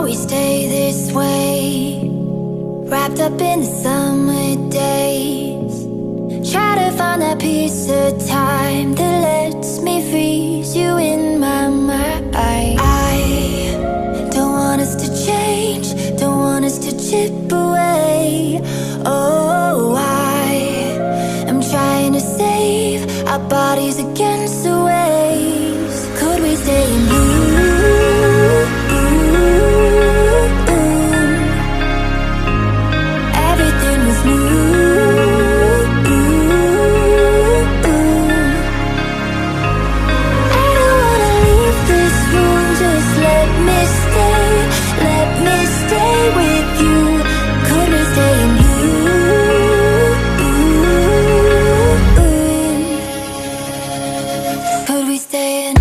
we stay this way, wrapped up in the summer days. Try to find that piece of time that lets me freeze you in my mind. I don't want us to change, don't want us to chip away. Oh, I am trying to save our bodies against the waves. Could we stay in blue? Everything was new. I don't wanna leave this room, just let me stay with you. Could we stay in blue? Could we stay in?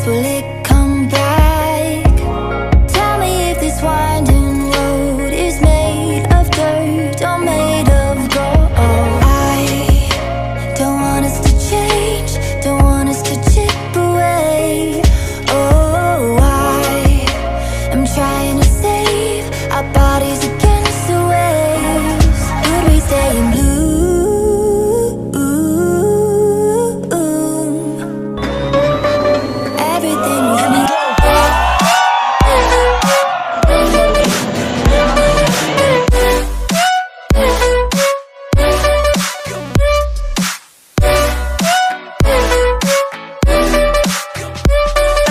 Will it come back? Tell me if this winding road is made of dirt or made of gold. I don't want us to change, don't want us to chip away. Oh, I am trying to save our bodies against the waves. Could we stay in blue? Everything was new.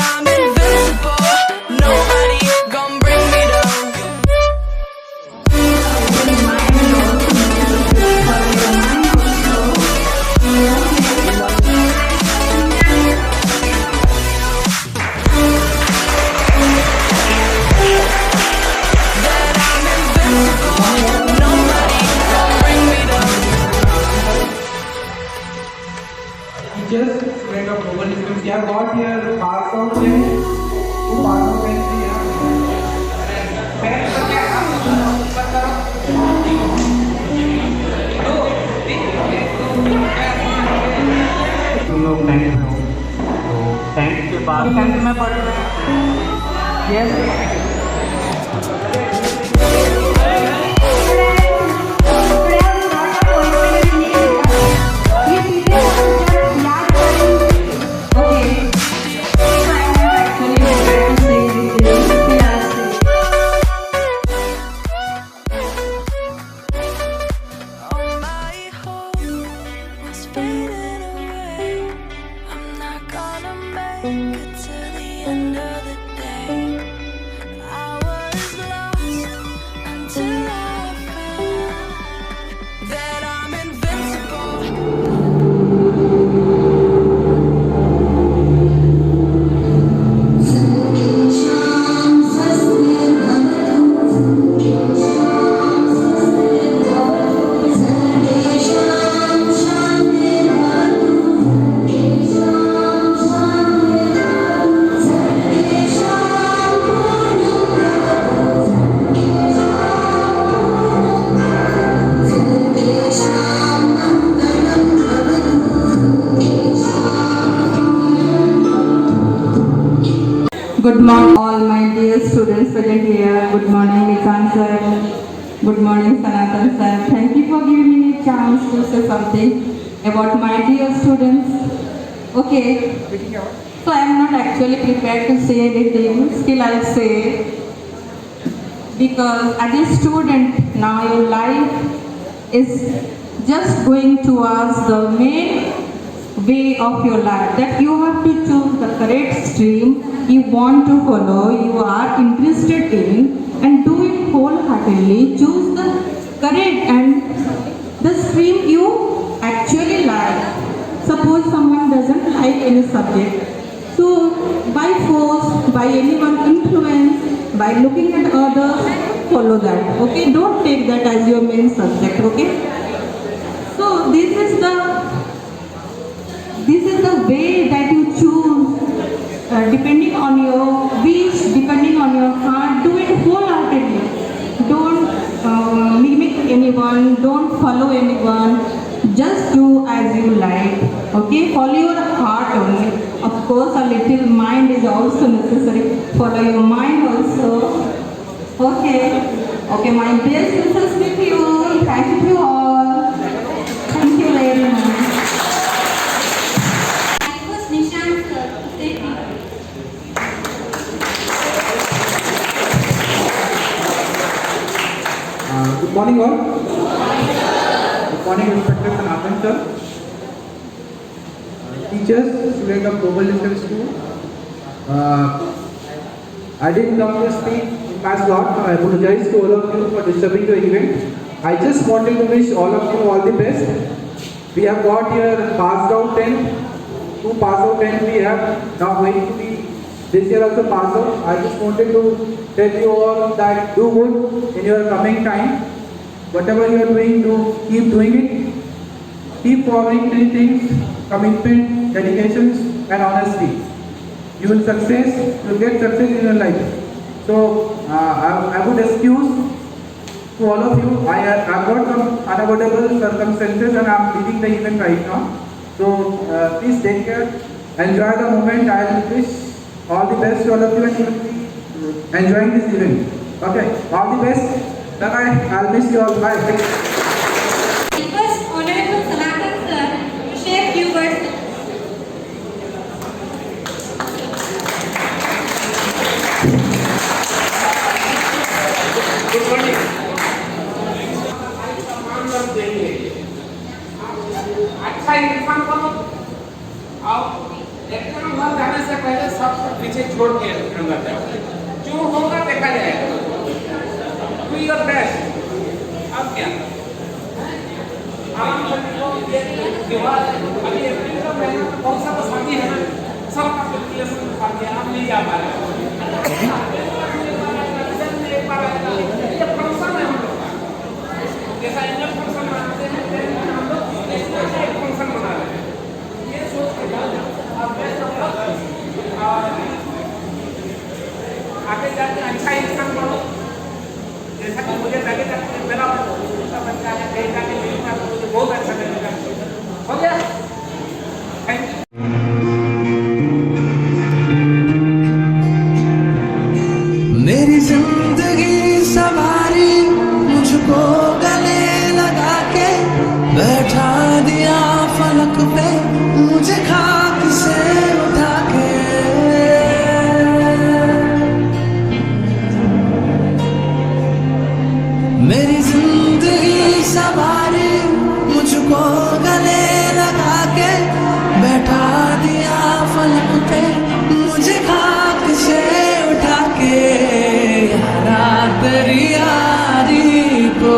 I'm invincible, nobody gon' bring me down. That I'm invincible, nobody gon' bring me down. Just kind of overlistening. Yeah, got here pass out pen. वो pass out pen थी यार. pen पर क्या ऊपर करो. तुम लोग tenth में हो. तो टेंथ के बाद टेंथ में पढ़ रहे हैं. Yes. All my hope was fading away. I'm not gonna make it to the end of the day. I was lost until I found that I'm invincible. Good morning, all my dear students present here. Good morning, Nikant sir. Good morning, Sanatan sir. Thank you for giving me a chance to say something about my dear students. Okay, so I am not actually prepared to say anything. Still, I'll say because as a student now, your life is just going towards the main way of your life, that you have to choose the correct stream you want to follow, you are interested in, and do it wholeheartedly. Choose the correct and the stream you actually like. Suppose someone doesn't like any subject, so by by force, by anyone influence, by looking at others, follow that. Okay, don't take that as your main subject. Okay. So this is the way that you choose, depending on your wish, depending on your heart. Do it wholeheartedly. Don't mimic anyone. Don't follow anyone. Just do as you like. Okay, follow your heart only. Of course, a little mind is also necessary. Follow your mind also. Okay, my best wishes with you. Thank you all. Thank you very much. I was Nishant sir to say thank you. Good morning all. Good morning Inspector Sanatan sir. Teachers, students of Global Distance School. I didn't come to speak in my slot. I apologize to all of you for disturbing the event. I just wanted to wish all of you all the best. We have got here passed out 10. 2 pass out 10 we have now going to be this year also pass out. I just wanted to tell you all that do good in your coming time. Whatever you are doing, keep doing it. Keep following 3 things: commitment, dedications, and honesty. You will get success in your life. So I would excuse to all of you. I've got some unavoidable circumstances and I'm leaving the event right now. So please take care, enjoy the moment. I will wish all the best to all of you and you will be enjoying this event. Okay, all the best. Bye-bye. I'll miss you all. Bye. Request Honorable Sanatan sir to share few words. Good morning. अच्छा इंसान को आप एकदम घर जाने से पहले सब पीछे छोड़ के अंदर जाओ। जो होगा देखा जाएगा। Do your best। अब क्या? आराम से त्योहार अभी अप्रैल का महीना बहुत सारा शादी है ना, सबका प्रिपरेशन कर दिया, आप नहीं जा पा रहे। ये फंक्शन है हम लोग का, जैसा इंडियन फंक्शन मनाते हैं हम लोग नेशनल का एक फंक्शन मना रहे हैं। ये सोच के आप बेस्ट ऑफ लक और आगे जाके अच्छा इंसान बनो। जैसा कि मुझे लगेगा कि मेरा बच्चा है कहीं जाके मिलूंगा तो मुझे बहुत अच्छा लगेगा। हो गया, थैंक यू। मेरी जिंदगी सवारी मुझको गले लगा के बैठा दिया फलक पे मुझे खाक से उठा के। मेरी जिंदगी सवारी मुझको गले लगा के बैठा दिया फलक पे मुझे खाक से उठा के। तेरी यारी को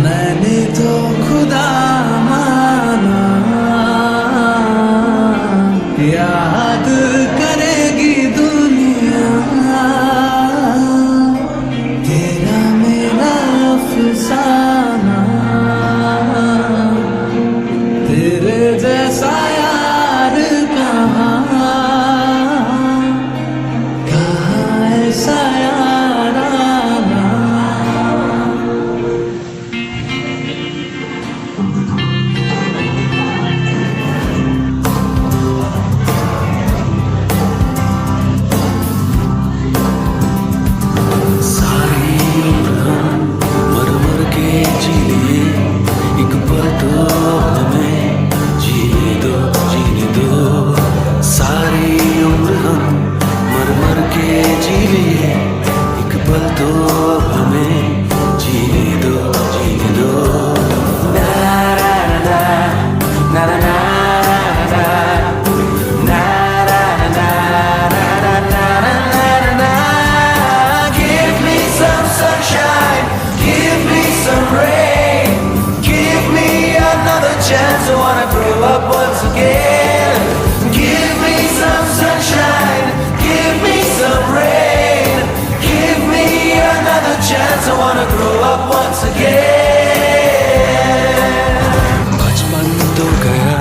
मैंने तो खुदा माना, याद करेगी दुनिया तेरा मेरा अफसाना। तेरे जैसा यार कहाँ के grow up once again. बचपन तो गया,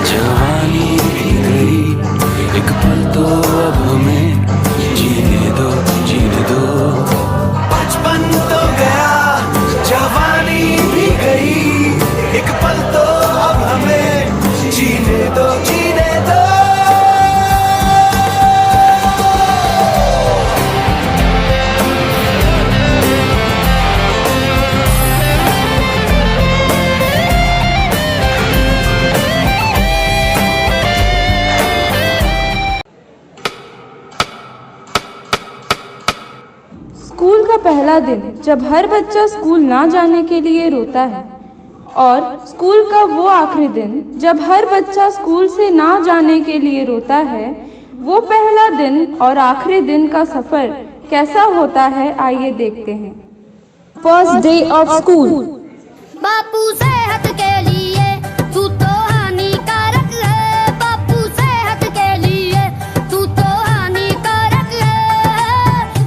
जवानी भी गई, एक पल तो अब हमें जीने दो, जीने दो. बचपन तो गया, जवानी भी गई, एक पल तो अब हमें जीने दो, जीने दो. स्कूल का पहला दिन जब हर बच्चा स्कूल ना जाने के लिए रोता है, और स्कूल का वो आखिरी दिन जब हर बच्चा स्कूल से ना जाने के लिए रोता है, वो पहला दिन और आखिरी दिन का सफर कैसा होता है, आइए देखते हैं. First day of school. बापू सेहत के लिए तू तो हानिकारक है, बापू सेहत के लिए तू तो हानिकारक है.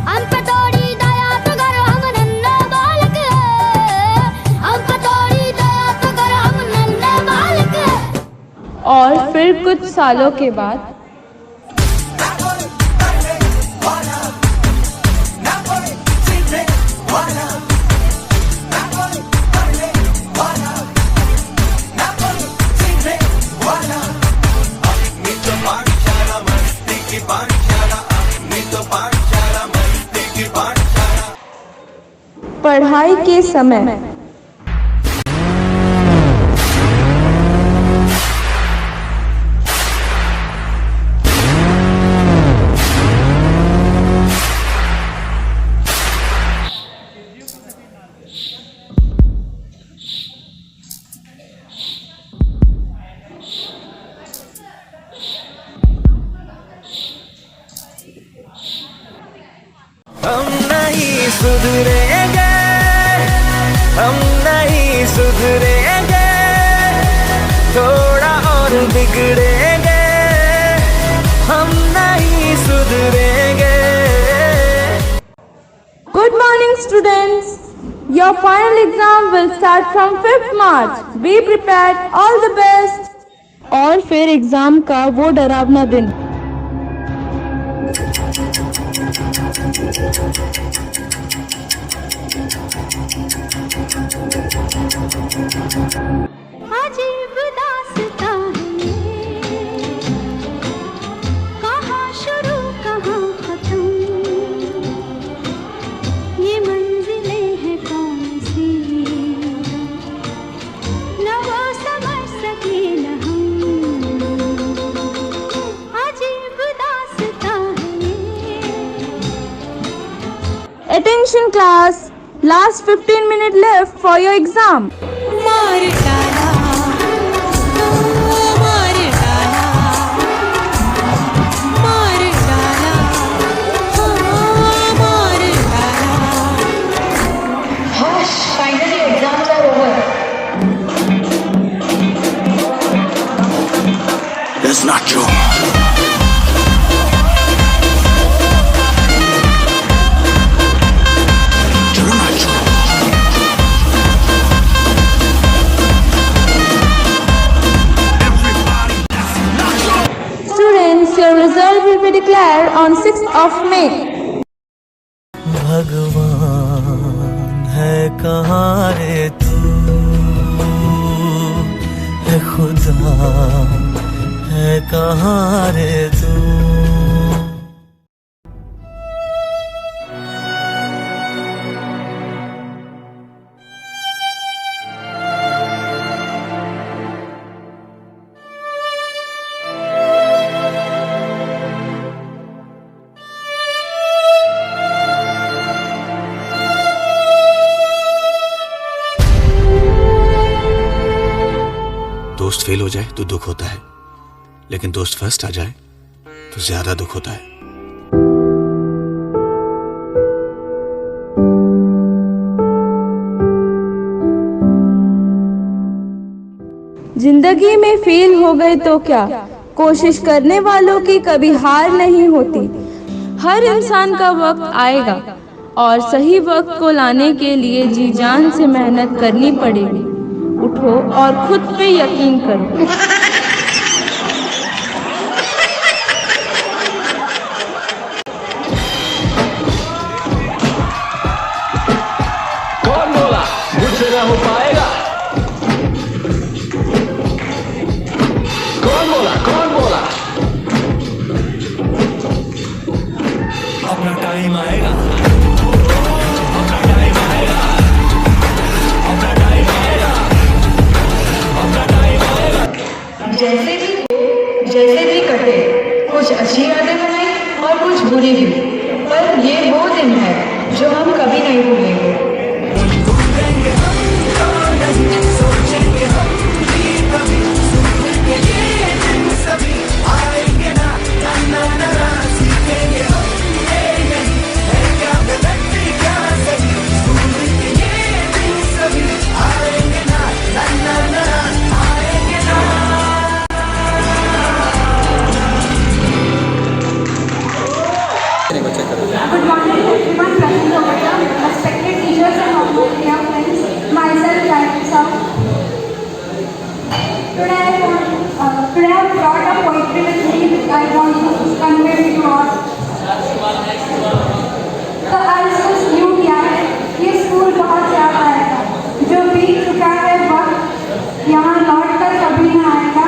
हम पे थोड़ी दया तो कर, हम नन्हे बालक है. हम पे थोड़ी दया तो कर, हम नन्हे बालक है. और फिर कुछ सालों के बाद पढ़ाई के समय. हम नहीं सुधरेंगे, हम नहीं सुधरेंगे, थोड़ा और बिगड़ेंगे, हम नहीं सुधरेंगे. Good morning, students. Your final exam will start from 5th March. Be prepared. All the best. और फिर एग्जाम का वो डरावना दिन. अजीब दास्तां है, कहाँ शुरू कहाँ खत्म, ये मंजिलें हैं कौन सी, न वो समझ सके न हम. अजीब दास्तां है. Attention class. Last 15 minutes left for your exam. मार डाला, मार डाला, मार डाला, मार डाला. Hush, finally exams are over. That's not true. Students, your result will be declared on 6th of May. भगवान है कहाँ रे तू, है खुदा है कहाँ रे तू. दोस्त फेल हो जाए तो दुख होता है, लेकिन दोस्त फर्स्ट आ जाए तो ज्यादा दुख होता है. जिंदगी में फेल हो गए तो क्या, कोशिश करने वालों की कभी हार नहीं होती. हर इंसान का वक्त आएगा और सही वक्त को लाने के लिए जी जान से मेहनत करनी पड़ेगी। उठो और खुद पे यकीन करो। कौन बोला मुझसे ना हो पाएगा? कौन बोला? कौन बोला? अपना टाइम आएगा, अपना टाइम आएगा, अपना टाइम आएगा, अपना टाइम आएगा। जैसे भी कटे, कुछ अच्छी यादें बनाई और कुछ बुरी भी, पर ये वो दिन है जो हम कभी नहीं भूलेंगे। Good morning everyone present over here, respected teachers and all dear friends. Myself, Jaisa. Today I have brought a poetry with me which I want to convey to you all. तो आज कुछ यूँ किया है, ये स्कूल बहुत याद आएगा, जो बीत चुका है वक्त यहाँ लौट कर कभी न आएगा।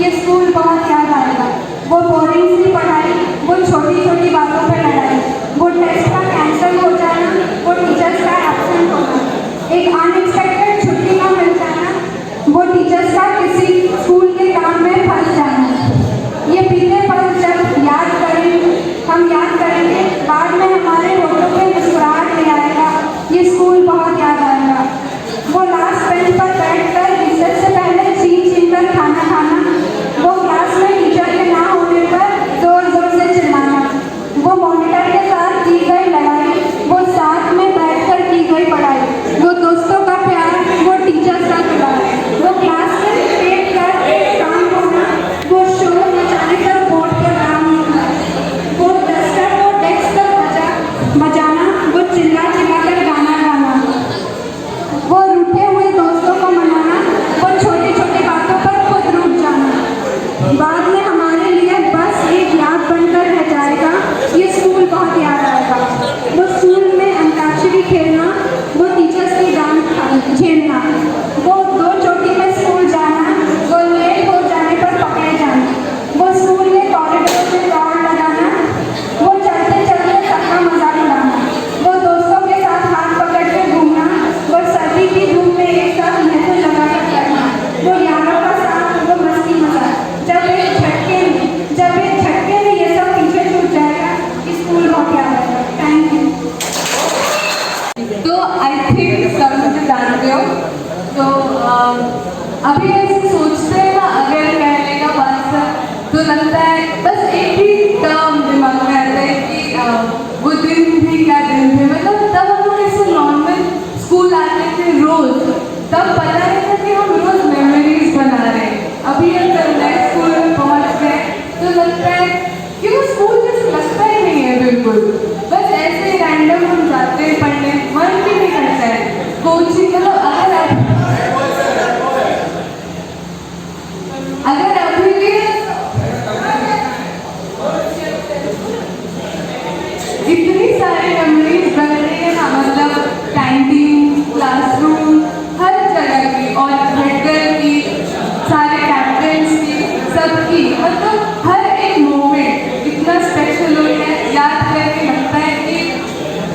ये स्कूल बहुत याद आएगा, वो बोरिंग सी पढ़ाई, वो छोटी छोटी बातों पर लड़ाई, वो टेस्ट का कैंसिल हो जाना, वो टीचर्स का एब्सेंट होना, एक अनएक्सपेक्टेड छुट्टी का मिल जाना, वो टीचर्स का किसी स्कूल के काम में फंस जाना। ये बीते पल जब याद करेंगे, बाद में हमारे होठों पे मुस्कुराहट ले आएगा। ये स्कूल बहुत याद आएगा, वो लास्ट बेंच पर बैठकर रिसेस से पहले छीन कर खाना खाना, वो क्लास में टीचर के ना होने पर जोर जोर से चिल्लाना, वो मॉनिटर के साथ की गई लड़ाई, वो साथ में बैठकर की गई पढ़ाई, वो दोस्तों का प्यार, वो टीचर्स का दुलार, वो क्लास में पेट कर एक काम होना, वो शोर मचाने पर बोर्ड के नाम होना, वो डस्टर को डेस्क पर बजाना, वो चिल्ला कर गाना गाना, वो रूठे हुए दोस्तों को मनाना, वो छोटी छोटी बातों पर खुद रूठ जाना। बाद में हमारे लिए बस एक याद बनकर रह जाएगा। ये स्कूल बहुत याद आएगा, वो स्कूल में अंताक्षरी खेलना, वो टीचर्स की डांट झेलना, वो दो चोटी में स्कूल जाना, वो लेट हो जाने पर पकड़े जाना, वो स्कूल के कॉरिडोर में दौड़ लगाना, वो चलते चलते सबका मजाक उड़ाना, वो दोस्तों के साथ हाथ पकड़ के घूमना, वो सर्दी की धूप में एक साथ मेहंदी लगा कर करना, वो यारों का साथ, वो मस्ती मजाक। जब एक झटके में ये सब पीछे छूट जाएगा, इस स्कूल बहुत याद आएगा। Thank you. तो आई थिंक सब मुझे जानते हो, तो अभी ऐसे सोचते हैं ना, अगर कहने का बात है तो लगता है बस एक ही टर्म दिमाग में आता है कि वो दिन भी क्या दिन थे। मतलब तब हम लोग ऐसे नॉर्मल स्कूल आते थे रोज, तब पता नहीं था कि हम रोज मेमोरीज बना रहे हैं। अभी अगर नए स्कूल में पहुँच गए तो लगता है कि वो स्कूल जैसे लगता ही नहीं है बिल्कुल, बस ऐसे ही रैंडम हम जाते हैं पढ़ने, मन भी नहीं करता है कोचिंग। मतलब अगर अभी भी इतनी सारी मेमोरीज बन रही है ना, मतलब कैंटीन, क्लासरूम, हर जगह की, और हेडगर्ल की, सारे कैप्टन्स की, सबकी, मतलब हर एक मोमेंट इतना स्पेशल हो गया, याद करके लगता है कि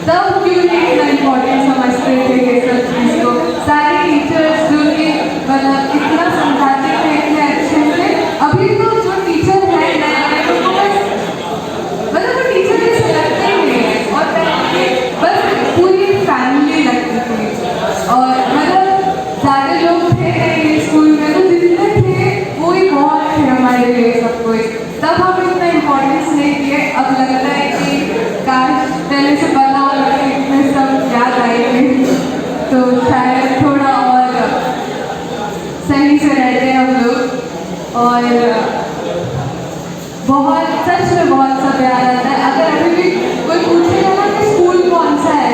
तब क्यों नहीं इतना इम्पोर्टेंट समझते थे ये सब चीज़ को। सारे टीचर्स जो कि मतलब इतना समझाते थे इतने अच्छे से, अभी तो जो टीचर है नए तो बस मतलब वो टीचर जैसे लगते ही नहीं है, और पहले बस पूरी फैमिली लगती थी। और मतलब ज़्यादा लोग थे नहीं स्कूल में, तो जितने थे वो ही बहुत थे हमारे लिए सब कोई। तब हम इतना इम्पोर्टेंस नहीं दिए, अब लगता है कि काश पहले से पता हो कि इतने सब याद आएंगे तो शायद थोड़ा और सही से रहते हम लोग। और बहुत सच में बहुत सब याद आता है। अगर अभी भी कोई पूछेगा ना कि स्कूल कौन सा है,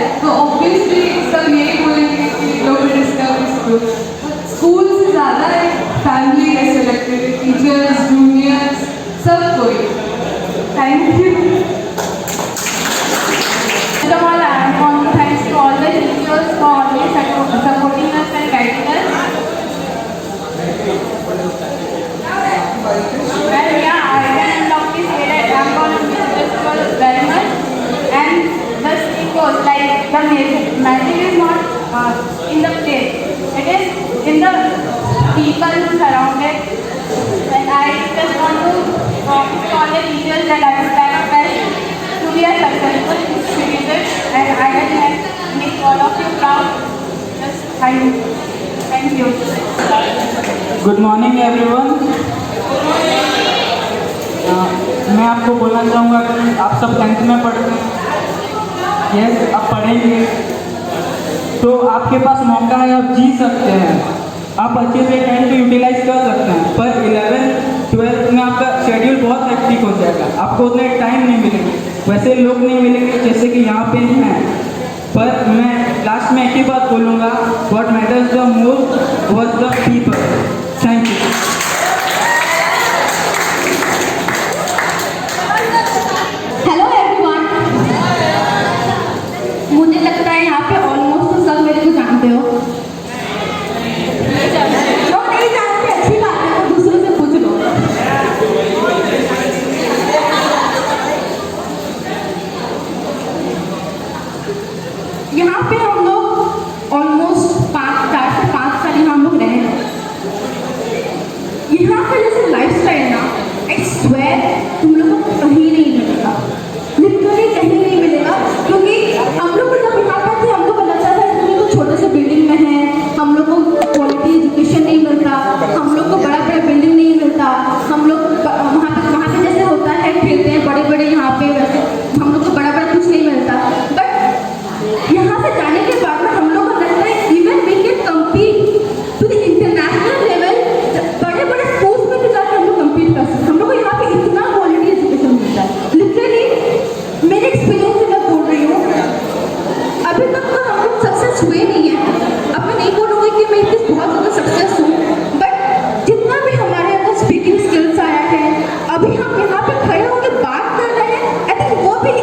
Thank you. First of all, I want to thank to all the teachers for always supporting us and guiding us. Well, yeah, I can unlock this say that I'm going to miss this school very much. And the thing goes like the magic is not in the place. It is in the people who surround it. And I just want to promise to all the teachers that I will try my best to be a successful citizen, and I will make all of you proud. Just thank you. Good morning everyone. मैं आपको बोलना चाहूँगा कि आप सब 10th में पढ़ते हैं, यस आप पढ़ेंगे तो आपके पास मौका है, आप जी सकते हैं, आप अच्छे से 10th यूटिलाइज कर सकते हैं। पर 11th 12th में आपका शेड्यूल बहुत हेक्टिक हो जाएगा, आपको उतने टाइम नहीं मिलेंगे, वैसे लोग नहीं मिलेंगे जैसे कि यहाँ पे हैं। पर मैं लास्ट में एक ही बात बोलूँगा, what matters the most was the people. Thank you. Hello everyone, मुझे लगता है यहाँ पे ऑलमोस्ट तो सब मेरे को जानते हो। जो नहीं जानते अच्छी बात है, तो दूसरों से पूछ लो। यहाँ पे हम लोग ऑलमोस्ट 4 से 5 साल यहाँ हम लोग रहे हैं। यहाँ पे जैसे लाइफस्टाइल ना, आई स्वेयर तुम लोगों को कहीं नहीं मिलेगा, लिटरली कहीं नहीं मिलेगा। क्योंकि हम लोग जब यहाँ पर थे, हम लोग को लगता था कि हम लोग छोटे से बिल्डिंग में हैं, हम लोग को क्वालिटी एजुकेशन नहीं मिलता, हम लोग को बड़ा बड़ा बिल्डिंग नहीं मिलता, हम लोग वहाँ पे जैसे होता है खेलते हैं बड़े बड़े, यहाँ पे वैसे हम लोग को बड़ा बड़ा कुछ नहीं मिलता। बट यहाँ से जाने के बाद में हम लोग को लगता है even we can compete to the international level, बड़े बड़े स्कूल्स में भी जाकर हम लोग कम्पीट कर सकते हैं। हम लोग को यहाँ पे इतना क्वालिटी एजुकेशन मिलता है। लिटरली मेरे एक्सपीरियंस से मैं बोल रही हूँ, अभी तक तो हम लोग सक्सेस हुए नहीं है। अब मैं नहीं बोलूँगी कि मैं इतनी बहुत ज़्यादा सक्सेस हूँ, बट जितना भी हमारे अंदर स्पीकिंग स्किल्स आया है, अभी हम यहाँ पे खड़े होकर बात कर रहे हैं, आई थिंक वो भी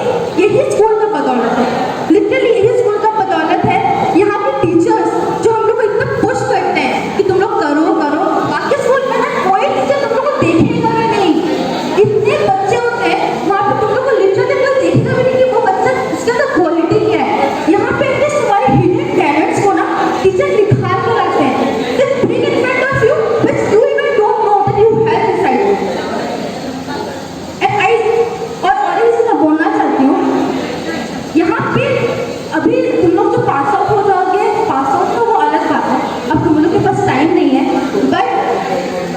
यही स्कूल का बदौलत है। लिटरली यही स्कूल का बदौलत है। यहाँ के टीचर्स जो हम लोग को इतना पुश करते हैं कि तुम लोग करो करो, बाकी स्कूल में ना कोई टीचर तुम लोग को देखेगा भी नहीं। इतने बच्चे होते हैं वहाँ पे, तुम लोग को लिटरली कोई देखेगा भी नहीं कि वो बच्चा उसके अंदर क्वालिटी क्या है। यहाँ पे एटलीस्ट तुम्हारे हिडन टैलेंट्स को ना टीचर निखार कर रखते हैं। They bring in front of you which you even don't know that you have inside you. And और इसे मैं बोलना चाहती हूँ, यहाँ पे अभी तुम लोग जो पास आउट हो जाओगे, पास आउट तो वो अलग बात है, अब तुम लोग के पास टाइम नहीं है। बट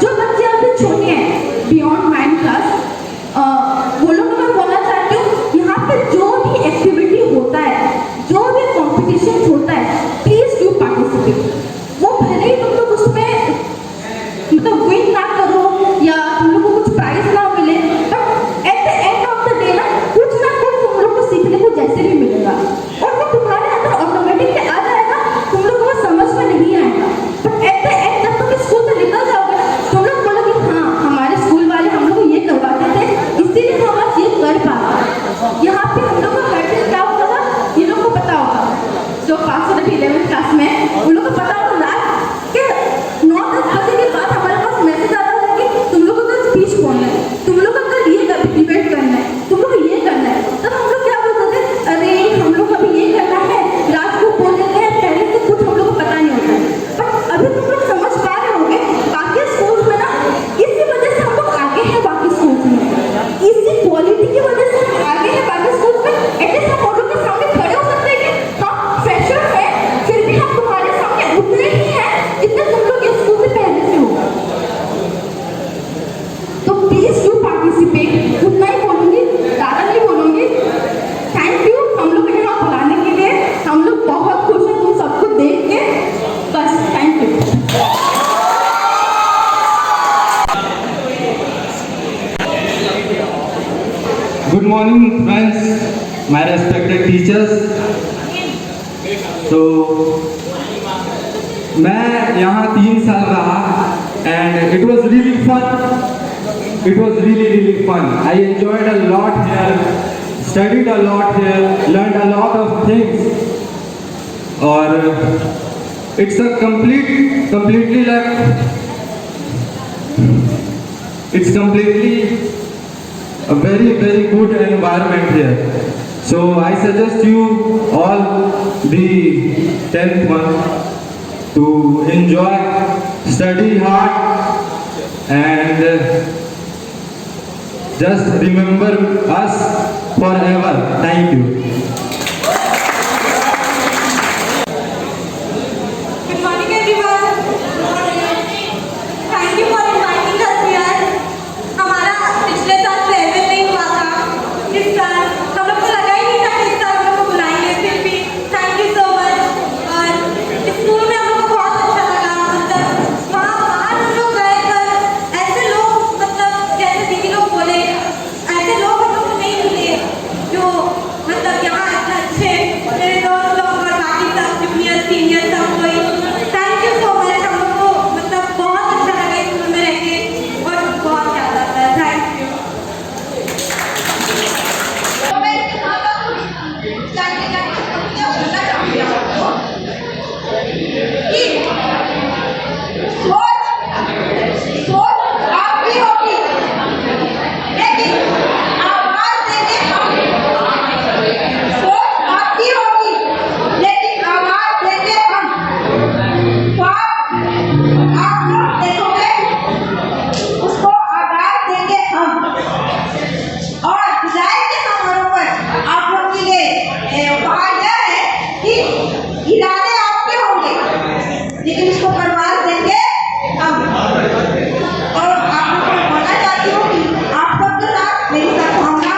जो बच्चे अभी छोटे हैं बियॉन्ड 9th क्लास, वो लोग मैं बोलना चाहती हूँ, यहाँ पे जो भी एक्टिविटी होता है, जो भी कॉम्पिटिशन होता है, प्लीज डू पार्टिसिपेट। वो भले ही तुम लोग उसमें मतलब विन ना करो या तुम लोग को कुछ प्राइज ना मिले, but at the end of the day ना कुछ तुम लोग को सीखने को जैसे भी मिलेगा, और वो तुम्हारे अंदर ऑटोमेटिकली आ जाएगा। तुम लोग को समझ में नहीं आएगा, बट एट द एंड जब तुम स्कूल से निकल जाओगे ना, तुम लोग बोलोगे हाँ हमारे स्कूल वाले हम लोग को ये करवाते थे, इसीलिए हम आज ये कर पाते। यहाँ पे हम लोग का हर दिन क्या होता था, ये लोग को पता होगा, जो पास हो 11th क्लास में, उन लोग को पता होगा रात के 9-10 बजे के बाद हमारे पास मैसेज आता था कि तुम लोग को कल स्पीच बोलना है, तुम लोग को कल ये डिबेट करना है, तुम लोग को ये करना है। तब हम लोग क्या बोलते थे, अरे हम लोग अभी ये करना है, रात को बोल देते हैं, पहले से कुछ हम लोग को पता नहीं होता है। बट अभी तुम लोग समझ पा रहे होंगे, बाकी स्कूल्स में ना इसी वजह से हम लोग आगे हैं, बाकी स्कूल्स में इसी क्वालिटी की वजह से हम आगे हैं बाकी स्कूल्स में। एटलीस्ट हम लोग के सामने खड़े हो सकते हैं कि हम फ्रेशर हैं, फिर भी हम तुम्हारे सामने उतने ही हैं जितने तुम लोग इस स्कूल से पहले से हो। तो प्लीज डू पार्टिसिपेट, उतना ही बोलूँगी, ज़्यादा नहीं बोलूँगी। थैंक यू हम लोग को यहाँ बुलाने के लिए, हम लोग बहुत खुश हैं तुम सबको देख के, बस thank you. Good morning friends, my respected teachers. तो मैं यहाँ 3 साल रहा and it was really fun. it was really fun. I enjoyed a lot here, studied a lot here, learned a lot of things. Or it's a completely like, it's completely a very good environment here. So I suggest you all the 10th month to enjoy, study hard, and just remember us forever. Thank you. Good morning, everyone. Thank you for inviting us here. हमारा पिछले साल farewell नहीं हुआ था, इस साल हम लोग को लगा ही नहीं था कि इस साल हम लोग को बुलाएंगे, फिर भी थैंक यू सो मच। और स्कूल में हम लोग को बहुत अच्छा लगा, मतलब वहाँ बाहर हम लोग गए पर ऐसे लोग, मतलब जैसे दीदी लोग बोले, ऐसे लोग हम लोग को नहीं मिले जो मतलब यहाँ इतना अच्छे, मेरे दोस्त लोग और बाकी सब जूनियर सीनियर सब कोई। थैंक यू सो मच, हम लोग को मतलब बहुत अच्छा लगा स्कूल में रह के और बहुत याद आता है। Thank you. सोच आपकी होगी, लेकिन आवाज देंगे हम। सोच आपकी होगी, लेकिन आवाज देंगे हम। ख्वाब आप लोग देखोगे, उसको आवाज देंगे हम और बुलाएंगे समारोह पर। आप लोग के लिए उपहार यह है कि इरादे आपके होंगे, लेकिन उसको परवाज देंगे हम। और आप लोग को बोलना चाहती हूँ कि आप सबके साथ मेरी सद्भावना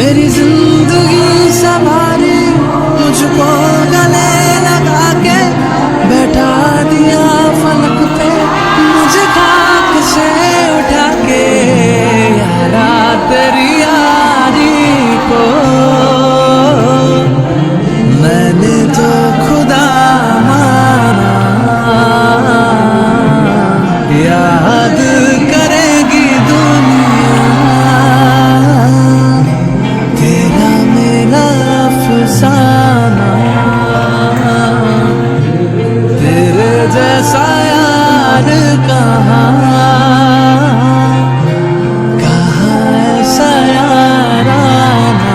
मेरी जिंदगी सवारी मुझको गले लगा के बैठा दिया फलक पे मुझे खाक से उठा के यारा तेरी यारी को मैंने तो खुदा माना याद करेगी दुनिया तेरा मेरा अफसाना तेरे जैसा यार कहाँ ऐसा याराना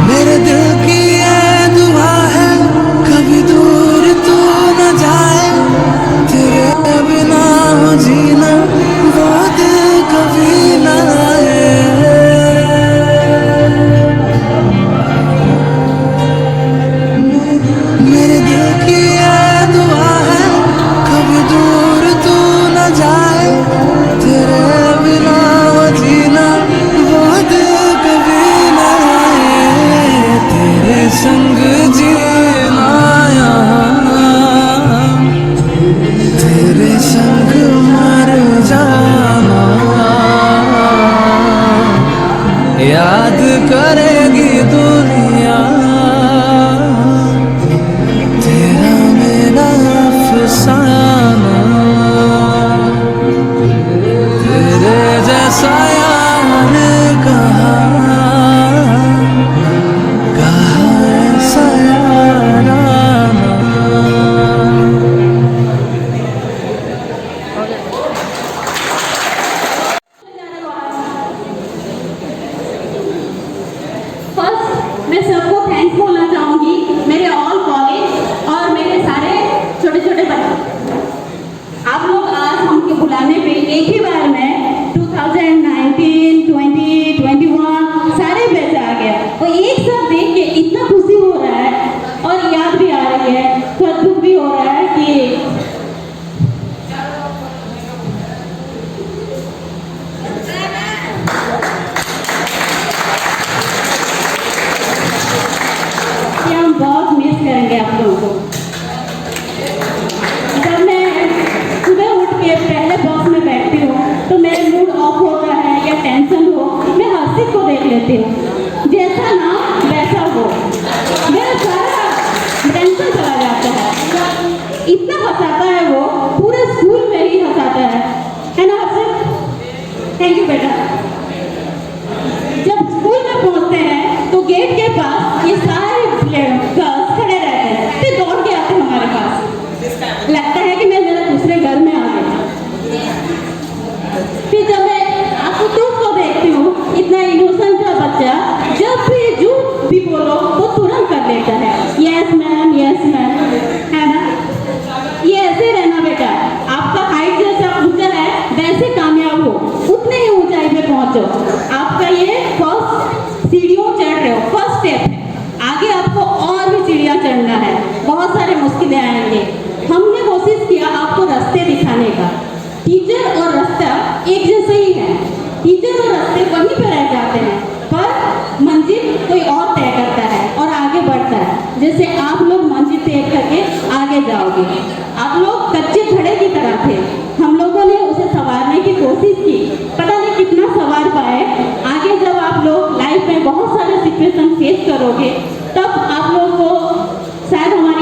मेरे दिल की ये दुआ है कभी दूर तू न जाए तेरे बिना जीना वो दिल कभी न आए मेरे दिल की ये दुआ है कभी दूर तू न जाए तेरे बिना जीना वो दिल कभी न आए तेरे संग जीना यहाँ तेरे संग मर जाना याद करेगी दुनिया तेरा मेरा अफसाना तेरे जैसा यार कहाँ ऐसा याराना फर्स्ट मैं सबको थैंक्स बोलना चाहूँगी मेरे ऑल कॉलेज और मेरे सारे छोटे छोटे बच्चे आप लोग आज हमके बुलाने पे एक ही बार में 2019, 20, 21 सारे बैच आ गया और एक साथ देख के इतना खुशी हो रहा है और याद भी आ रही है थोड़ा दुख भी हो रहा है कि हम बहुत मिस करेंगे आप लोगों को जब मैं सुबह उठ के पहले बॉक्स में बैठती हूँ तो मेरा मूड ऑफ होता है या टेंशन हो मैं हर्षित को देख लेती हूँ जैसा ना वैसा हो मेरा सारा टेंशन चला जाता है इतना हंसाता है वो पूरे स्कूल में ही हंसाता है ना हर्षित थैंक यू बेटा जब स्कूल में पहुँचते हैं तो गेट के पास ये सारे गर्ल्स खड़े रहते हैं फिर दौड़ के आते हैं हमारे पास लगता है कि मैं मेरा दूसरे घर में आ गई फिर जब मैं आशुतोष को देखती हूँ इतना इनोसेंट सा बच्चा जब भी झूठ भी बोलो तो तुरंत कर लेता है यस मैम है ना ये ऐसे रहना बेटा आपका हाइट जैसा ऊंचा है वैसे कामयाब हो उतने ही ऊंचाई पे पहुंचो आपका ये फर्स्ट सीढ़ियों चढ़ रहे हो फर्स्ट स्टेप है आगे आपको और भी सीढ़ियाँ चढ़ना है बहुत सारे मुश्किलें आएंगे हमने कोशिश किया आपको रास्ते दिखाने का टीचर और रास्ता एक जैसे ही है टीचर और रास्ते वहीं पर रह जाते हैं पर मंजिल कोई और तय करता है और आगे बढ़ता है जैसे आप लोग मंजिल तय करके आगे जाओगे आप लोग कच्चे घड़े की तरह थे हम लोगों ने उसे संवारने की कोशिश की पता नहीं कितना संवार पाए आगे जब आप लोग लाइफ में बहुत सारे सिचुएशन फेस करोगे तब आप लोग को शायद हमारे